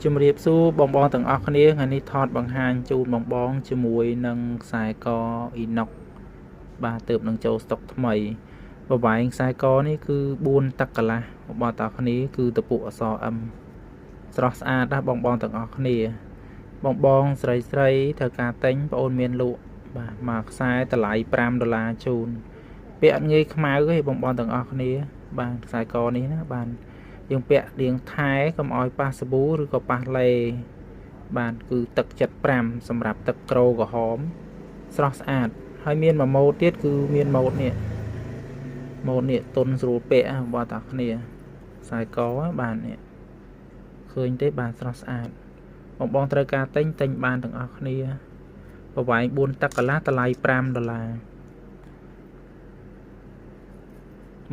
ជំរាបសួរបងបងទាំងអស់គ្នាថ្ងៃនេះថតបង្ហាញជូនបងបងជាមួយនឹងខ្សែកអ៊ីណុកបាទទើបនឹងចូលស្តុកថ្មីប្រវែងខ្សែកនេះគឺ4តឹកកន្លះបងប្អូនគ្នាគឺតពុអសអឹមស្រស់ស្អាតណាស់បងបងទាំងអស់គ្នាបងបងស្រីត្រូវការទិញបងអូនមានលក់បាទមកខ្សែតម្លៃ$5ជូនពាក់អត់ងាយខ្មៅទេបងបងទាំងអស់គ្នាបាទខ្សែកនេះណាបាទយើងពាក់លាងថែកុំឲ្យប៉ះសាប៊ូឬក៏ប៉ះឡេបាទគឺទឹក75សម្រាប់ទឹកក្រូក្រហមស្រស់ស្អាតហើយមានមួយម៉ូតទៀតគឺមានម៉ូតនេះទុនស្រួលពាក់បងប្អូនគ្នាខ្សែកបាទនេះឃើញទេបាទស្រស់ស្អាតបងបងត្រូវការទិញបានទាំងអស់គ្នាប្រវែង4តឹកកន្លះតម្លៃ$5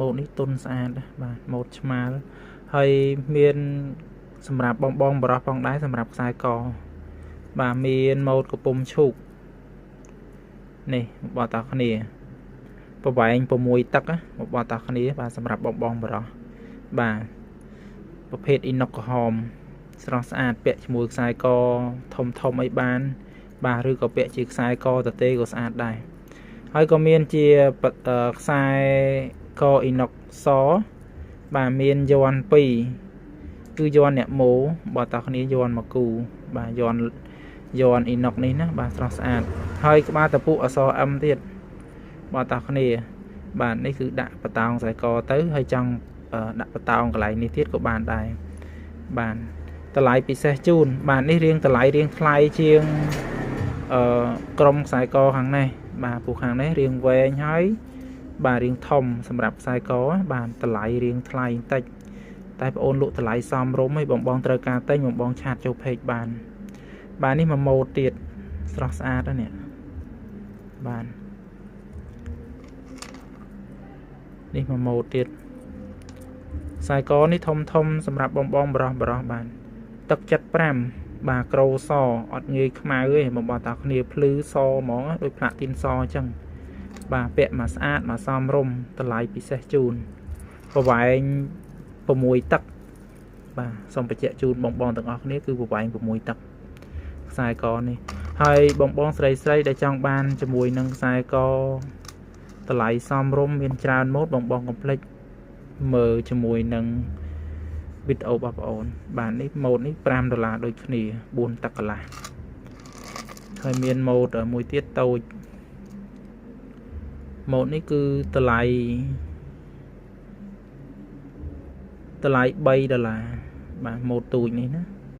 ម៉ូតនេះទុនស្អាតបាទម៉ូតឆ្មាលហើយមានសម្រាប់បងបងបរោះផងដែរសម្រាប់ខ្សែកបាទមានម៉ូតកំពុំឈូកនេះបងប្អូនគ្នាប្រវែង6តឹកបងប្អូនគ្នាបាទសម្រាប់បងបងបរោះបាទប្រភេទអ៊ីណុកក្រហមស្រស់ស្អាតពាក់ជាមួយខ្សែកធំអីបានបាទឬក៏ពាក់ជាខ្សែកតទេក៏ស្អាតដែរហើយក៏មានជាខ្សែកអ៊ីណុកសបាទមានយ័ន្ត2គឺយ័ន្តអ្នកម៉ូបងប្អូនគ្នាយ័ន្តមកគូបាទយ័ន្តអ៊ីណុកនេះណាបាទស្រស់ស្អាតហើយក្បាលតពុអសអឹមទៀតបងប្អូនគ្នាបាទនេះគឺដាក់បតោងខ្សែកទៅហើយចង់ដាក់បតោងកន្លែងនេះទៀតក៏បានដែរបាទតម្លៃពិសេសជូនបាទនេះតម្លៃរៀងថ្លៃជាងក្រុមខ្សែកខាងនេះបាទពូខាងនេះរៀងវែងហើយបាទរៀងធំសម្រាប់ខ្សែកបាទតម្លៃរៀងថ្លៃបន្តិចតែបងអូនលក់តម្លៃសមរម្យឲ្យបងបងត្រូវការទិញបងបងឆាតចូល page បាននេះមួយម៉ូតទៀតស្រស់ស្អាតណាស់នេះបាទនេះមួយម៉ូតទៀតខ្សែកនេះធំសម្រាប់បងបងបរោះបាទទឹក75បាទក្រូសអត់ងាយខ្មៅទេបងប្អូនតាគ្នាភ្លឺសហ្មងដូចផ្លាទីនសអញ្ចឹងបាទពាក់មកស្អាតមកសមរម្យតម្លៃពិសេសជូនប្រវែង6តឹកបាទសូមបញ្ជាក់ជូនបងបងទាំងអស់គ្នាគឺប្រវែង6តឹកខ្សែកនេះហើយបងបងស្រីដែលចង់បានជាមួយនឹងខ្សែកតម្លៃសមរម្យមានច្រើនម៉ូតបងបងកុំភ្លេចមើលជាមួយនឹងវីដេអូបងប្អូនបាទនេះម៉ូតនេះ$5ដូចគ្នា4តឹកកន្លះហើយមានម៉ូតមួយទៀតតូចម៉ូតនេះគឺតម្លៃ$3បាទម៉ូតទូចនេះណា